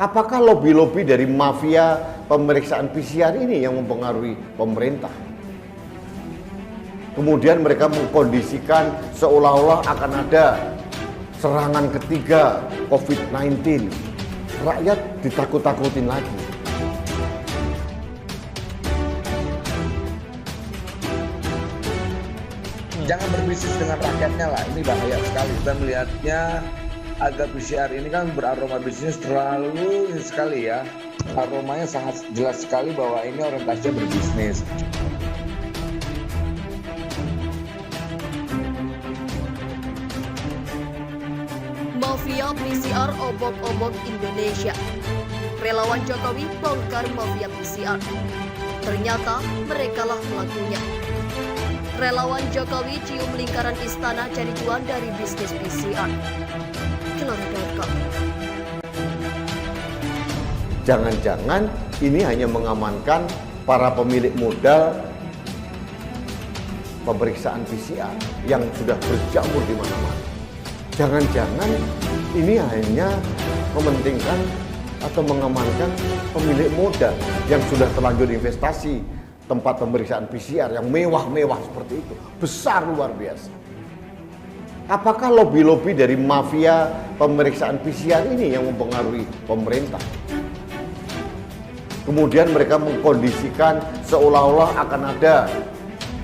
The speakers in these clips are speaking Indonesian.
Apakah lobi-lobi dari mafia pemeriksaan PCR ini yang mempengaruhi pemerintah? Kemudian mereka mengkondisikan seolah-olah akan ada serangan ketiga COVID-19. Rakyat ditakut-takutin lagi. Jangan berbisnis dengan rakyatnya lah, ini bahaya sekali. Kita melihatnya harga PCR ini kan beraroma bisnis terlalu sekali ya. Aromanya sangat jelas sekali bahwa ini orientasinya berbisnis. Mafia PCR obok-obok Indonesia. Relawan Jokowi bongkar mafia PCR. Ternyata merekalah pelakunya. Relawan Jokowi cium lingkaran istana cari cuan dari bisnis PCR. Gelora.com. Jangan-jangan ini hanya mengamankan para pemilik modal pemeriksaan PCR yang sudah berjamur di mana-mana. Jangan-jangan ini hanya mementingkan atau mengamankan pemilik modal yang sudah terlanjur investasi tempat pemeriksaan PCR yang mewah-mewah seperti itu, besar luar biasa. Apakah lobi-lobi dari mafia pemeriksaan PCR ini yang mempengaruhi pemerintah? Kemudian mereka mengkondisikan seolah-olah akan ada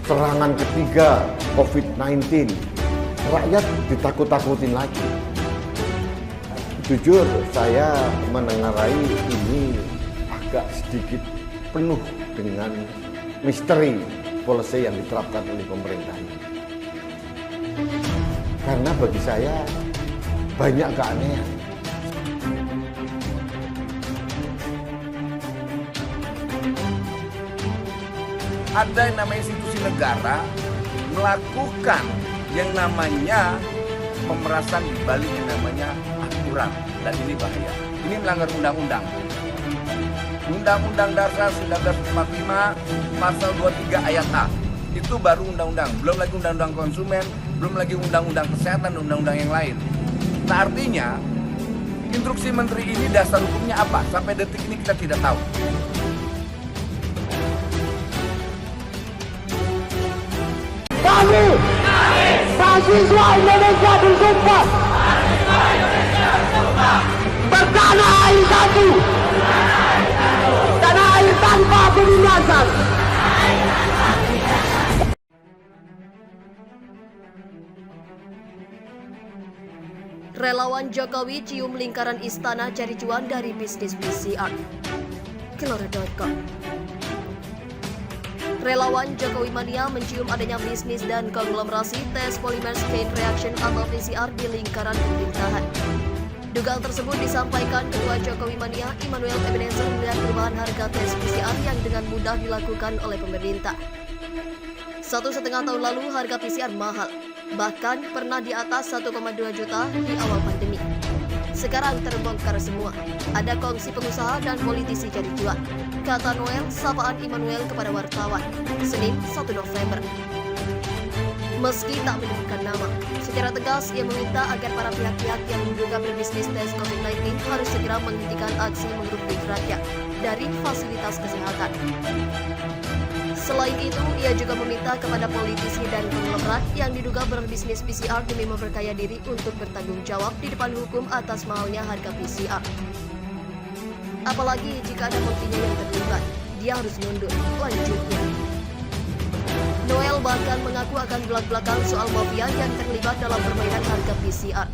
serangan ketiga COVID-19. Rakyat ditakut-takutin lagi. Jujur saya menengarai ini agak sedikit penuh dengan misteri policy yang diterapkan oleh pemerintah ini. Karena bagi saya banyak keanehan. Ada yang namanya institusi negara melakukan yang namanya pemerasan di balik yang namanya aturan, dan ini bahaya. Ini melanggar undang-undang. Undang-Undang Dasar 1945 pasal 23 ayat A. Itu baru undang-undang, belum lagi undang-undang konsumen, belum lagi undang-undang kesehatan, undang-undang yang lain. Nah, artinya instruksi menteri ini dasar hukumnya apa? Sampai detik ini kita tidak tahu. Kami mahasiswa Indonesia bersumpah bertanah air satu, tanah air tanpa penindasan. Relawan Jokowi cium lingkaran istana cari cuan dari bisnis PCR. Gelora.com. Relawan Jokowi Mania mencium adanya bisnis dan konglomerasi tes polimer chain reaction atau PCR di lingkaran pemerintahan. Dugaan tersebut disampaikan Ketua Jokowi Mania Immanuel Ebenezer melihat perubahan harga tes PCR yang dengan mudah dilakukan oleh pemerintah. 1,5 tahun lalu harga PCR mahal, bahkan pernah di atas 1,2 juta di awal pandemi. Sekarang terbongkar semua, ada kongsi pengusaha dan politisi cari cuan, kata Noel sapaan Immanuel kepada wartawan, Senin 1 November. Meski tak menyebutkan nama, secara tegas ia meminta agar para pihak-pihak yang diduga berbisnis tes COVID-19 harus segera menghentikan aksi mengerukut rakyat dari fasilitas kesehatan. Selain itu, ia juga meminta kepada politisi dan konglomerat yang diduga berbisnis PCR demi memperkaya diri untuk bertanggung jawab di depan hukum atas mahalnya harga PCR. Apalagi jika ada menterinya yang terlibat, dia harus mundur, lanjutnya. Noel bahkan mengaku akan belak-belakan soal mafia yang terlibat dalam permainan harga PCR.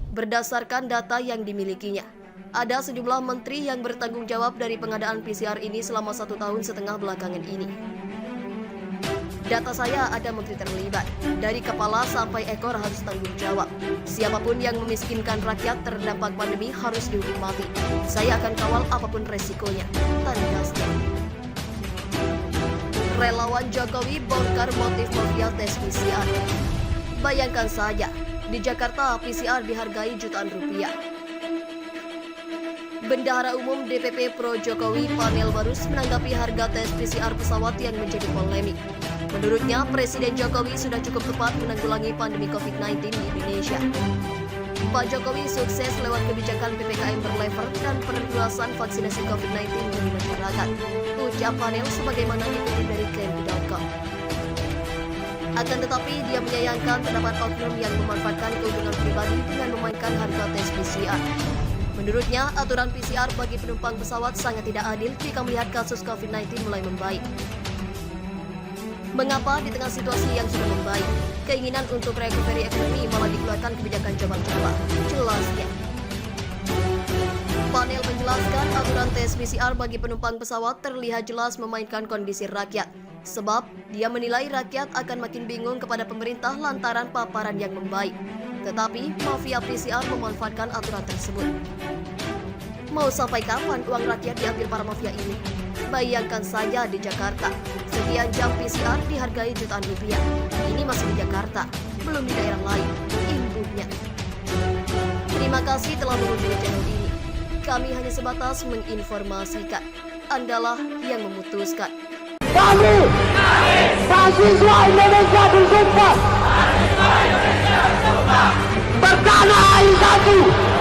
Berdasarkan data yang dimilikinya, ada sejumlah menteri yang bertanggung jawab dari pengadaan PCR ini selama 1,5 tahun belakangan ini. Data saya ada menteri terlibat, dari kepala sampai ekor harus tanggung jawab. Siapapun yang memiskinkan rakyat terdampak pandemi harus dihukum mati. Saya akan kawal apapun resikonya, tandasnya. Relawan Jokowi bongkar motif mafia tes PCR. Bayangkan saja, di Jakarta PCR dihargai jutaan rupiah. Bendahara Umum DPP Pro Jokowi Panel Barus menanggapi harga tes PCR pesawat yang menjadi polemik. Menurutnya, Presiden Jokowi sudah cukup tepat menanggulangi pandemi COVID-19 di Indonesia. Pak Jokowi sukses lewat kebijakan PPKM berlevel dan perluasan vaksinasi COVID-19 bagi masyarakat. Ucap panel sebagaimana dikutip dari Kemp.com. Akan tetapi, dia menyayangkan terdapat oknum yang memanfaatkan keuntungan pribadi dengan memainkan harga tes PCR. Menurutnya, aturan PCR bagi penumpang pesawat sangat tidak adil jika melihat kasus COVID-19 mulai membaik. Mengapa di tengah situasi yang sudah membaik, keinginan untuk recovery ekonomi malah dikeluarkan kebijakan coba-coba? Jelasnya. Panel menjelaskan aturan tes PCR bagi penumpang pesawat terlihat jelas memainkan kondisi rakyat. Sebab, dia menilai rakyat akan makin bingung kepada pemerintah lantaran paparan yang membaik. Tetapi, mafia PCR memanfaatkan aturan tersebut. Mau sampai kapan uang rakyat diambil para mafia ini? Bayangkan saja di Jakarta, sekian jam PCR dihargai jutaan rupiah. Ini masih di Jakarta, belum di daerah lain. Imbuhnya. Terima kasih telah mengunjungi channel ini. Kami hanya sebatas menginformasikan. Andalah yang memutuskan. Kami, mahasiswa Indonesia bersumpah. Bertanah air satu.